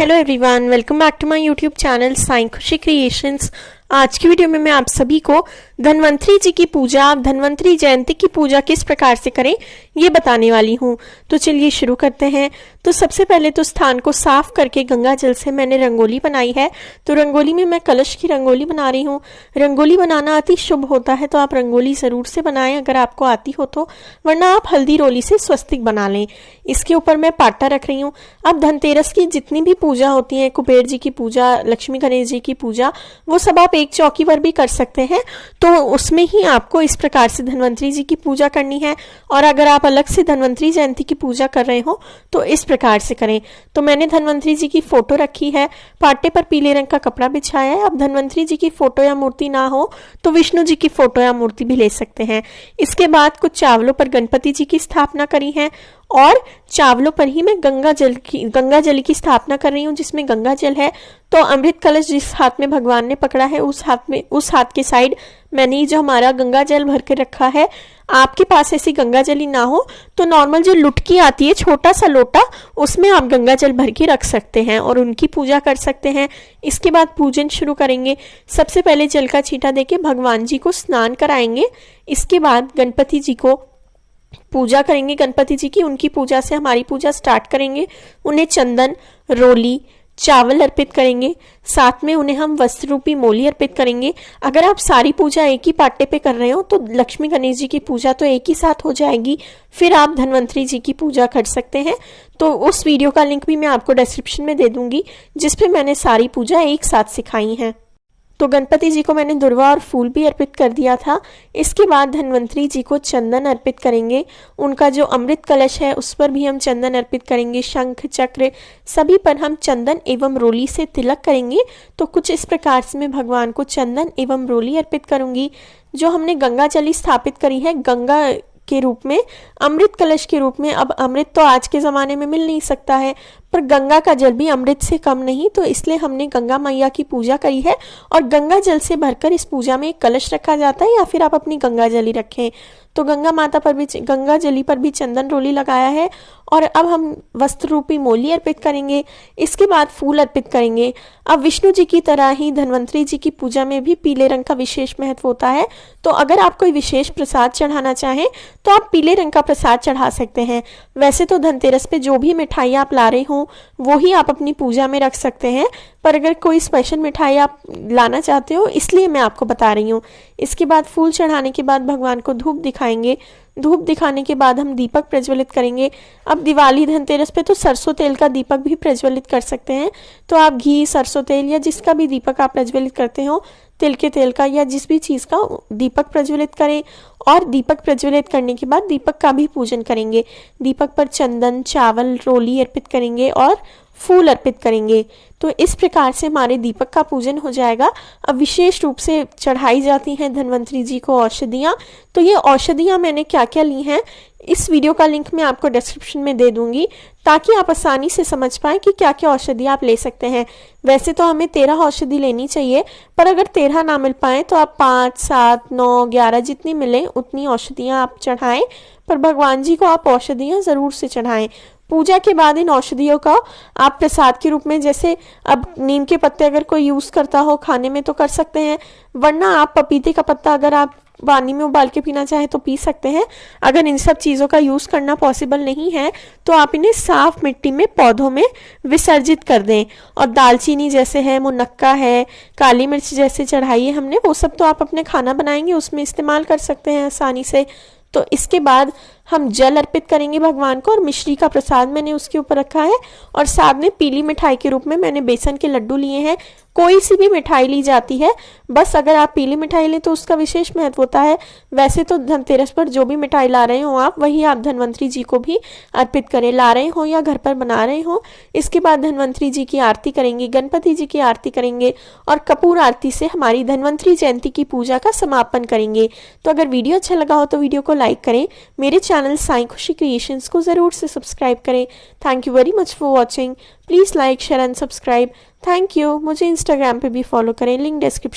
Hello everyone, welcome back to my YouTube channel Sai Khushi creations. आज की video में मैं आप सभी को धन्वंतरी जी की पूजा, धन्वंतरी जयंती की पूजा किस प्रकार से करें ये बताने वाली हूँ। तो चलिए शुरू करते हैं। तो सबसे पहले तो स्थान को साफ करके गंगा जल से मैंने रंगोली बनाई है। तो रंगोली में मैं कलश की रंगोली बना रही हूँ। रंगोली बनाना अति शुभ होता है, तो आप रंगोली जरूर से बनाएं अगर आपको आती हो तो, वरना आप हल्दी रोली से स्वस्तिक बना लें। इसके ऊपर मैं पाटा रख रही हूँ। अब धनतेरस की जितनी भी पूजा होती है, कुबेर जी की पूजा, लक्ष्मी गणेश जी की पूजा, वो सब आप एक चौकी पर भी कर सकते हैं। तो उसमें ही आपको इस प्रकार से धन्वंतरी जी की पूजा करनी है। और अगर आप अलग से धन्वंतरी जयंती की पूजा कर रहे हो तो इस प्रकार से करें। तो मैंने धन्वंतरी जी की फोटो रखी है, पाटे पर पीले रंग का कपड़ा बिछाया है। अब धन्वंतरी जी की फोटो या मूर्ति ना हो तो विष्णु जी की फोटो या मूर्ति भी ले सकते हैं। इसके बाद कुछ चावलों पर गणपति जी की स्थापना करी है और चावलों पर ही मैं गंगा जल की स्थापना कर रही हूँ, जिसमें गंगा जल है। तो अमृत कलश जिस हाथ में भगवान ने पकड़ा है, उस हाथ के साइड मैंने जो हमारा गंगा जल भर के रखा है। आपके पास ऐसी गंगा जल ही ना हो तो नॉर्मल जो लुटकी आती है, छोटा सा लोटा, उसमें आप गंगा जल भर के रख सकते हैं और उनकी पूजा कर सकते हैं। इसके बाद पूजन शुरू करेंगे। सबसे पहले जल का छींटा देके भगवान जी को स्नान कराएंगे। इसके बाद गणपति जी को पूजा करेंगे। गणपति जी की, उनकी पूजा से हमारी पूजा स्टार्ट करेंगे। उन्हें चंदन, रोली, चावल अर्पित करेंगे। साथ में उन्हें हम वस्त्र रूपी मोली अर्पित करेंगे। अगर आप सारी पूजा एक ही पाटे पे कर रहे हो तो लक्ष्मी गणेश जी की पूजा तो एक ही साथ हो जाएगी, फिर आप धन्वंतरी जी की पूजा कर सकते हैं। तो उस वीडियो का लिंक भी मैं आपको डिस्क्रिप्शन में दे दूंगी, जिसपे मैंने सारी पूजा एक साथ सिखाई है। तो गणपति जी को मैंने दुर्वा और फूल भी अर्पित कर दिया था। इसके बाद धन्वंतरी जी को चंदन अर्पित करेंगे। उनका जो अमृत कलश है उस पर भी हम चंदन अर्पित करेंगे। शंख, चक्र, सभी पर हम चंदन एवं रोली से तिलक करेंगे। तो कुछ इस प्रकार से मैं भगवान को चंदन एवं रोली अर्पित करूंगी। जो हमने गंगा जली स्थापित करी है गंगा के रूप में, अमृत कलश के रूप में, अब अमृत तो आज के ज़माने में मिल नहीं सकता है, पर गंगा का जल भी अमृत से कम नहीं, तो इसलिए हमने गंगा मैया की पूजा करी है। और गंगा जल से भरकर इस पूजा में एक कलश रखा जाता है, या फिर आप अपनी गंगा जली रखें। तो गंगा माता पर भी, गंगा जली पर भी चंदन रोली लगाया है। और अब हम वस्त्र रूपी मोली अर्पित करेंगे। इसके बाद फूल अर्पित करेंगे। अब विष्णु जी की तरह ही धन्वंतरी जी की पूजा में भी पीले रंग का विशेष महत्व होता है। तो अगर आप कोई विशेष प्रसाद चढ़ाना चाहें तो आप पीले रंग का प्रसाद चढ़ा सकते हैं। वैसे तो धनतेरस पे जो भी मिठाई आप ला रहे हो वो ही आप अपनी पूजा में रख सकते हैं, पर अगर कोई स्पेशल मिठाई आप लाना चाहते हो इसलिए मैं आपको बता रही हूँ। इसके बाद फूल चढ़ाने के बाद भगवान को धूप दिखाएंगे। धूप दिखाने के बाद हम दीपक प्रज्वलित करेंगे। अब दिवाली, धनतेरस पे तो सरसों तेल का दीपक भी प्रज्वलित कर सकते हैं। तो आप घी, सरसों तेल या जिसका भी दीपक आप प्रज्वलित करते हो, तिल के तेल का या जिस भी चीज़ का दीपक प्रज्वलित करें। और दीपक प्रज्वलित करने के बाद दीपक का भी पूजन करेंगे। दीपक पर चंदन, चावल, रोली अर्पित करेंगे और फूल अर्पित करेंगे। तो इस प्रकार से हमारे दीपक का पूजन हो जाएगा। अब विशेष रूप से चढ़ाई जाती हैं धन्वंतरी जी को औषधियाँ। तो ये औषधियाँ मैंने क्या क्या ली हैं, इस वीडियो का लिंक मैं आपको डिस्क्रिप्शन में दे दूंगी, ताकि आप आसानी से समझ पाएँ कि क्या क्या औषधि आप ले सकते हैं। वैसे तो हमें 13 औषधि लेनी चाहिए, पर अगर 13 ना मिल पाए तो आप 5, 7, 9, 11 जितनी मिले उतनी औषधियाँ आप चढ़ाएं। पर भगवान जी को आप औषधियाँ ज़रूर से चढ़ाएं। पूजा के बाद इन औषधियों का आप प्रसाद के रूप में, जैसे अब नीम के पत्ते अगर कोई यूज़ करता हो खाने में तो कर सकते हैं, वरना आप पपीते का पत्ता अगर आप पानी में उबाल के पीना चाहें तो पी सकते हैं। अगर इन सब चीज़ों का यूज़ करना पॉसिबल नहीं है तो आप इन्हें साफ मिट्टी में पौधों में विसर्जित कर दें। और दालचीनी जैसे है, मुनक्का है, काली मिर्च जैसे चढ़ाई है हमने, वो सब तो आप अपने खाना बनाएंगे उसमें इस्तेमाल कर सकते हैं आसानी से। तो इसके बाद हम जल अर्पित करेंगे भगवान को, और मिश्री का प्रसाद मैंने उसके ऊपर रखा है। और साथ में पीली मिठाई के रूप में मैंने बेसन के लड्डू लिए हैं। कोई सी भी मिठाई ली जाती है, बस अगर आप पीली मिठाई लें तो उसका विशेष महत्व होता है। वैसे तो धनतेरस पर जो भी मिठाई ला रहे हो आप, वही आप धन्वंतरी जी को भी अर्पित करें, ला रहे हो या घर पर बना रहे हो। इसके बाद धन्वंतरी जी की आरती करेंगे, गणपति जी की आरती करेंगे और कपूर आरती से हमारी धन्वंतरी जयंती की पूजा का समापन करेंगे। तो अगर वीडियो अच्छा लगा हो तो वीडियो को लाइक करें, मेरे चैनल साई खुशी क्रिएशंस को ज़रूर से सब्सक्राइब करें। Thank you very much for watching. Please like, share and subscribe. Thank you. मुझे इंस्टाग्राम पे भी फॉलो करें, लिंक डिस्क्रिप्शन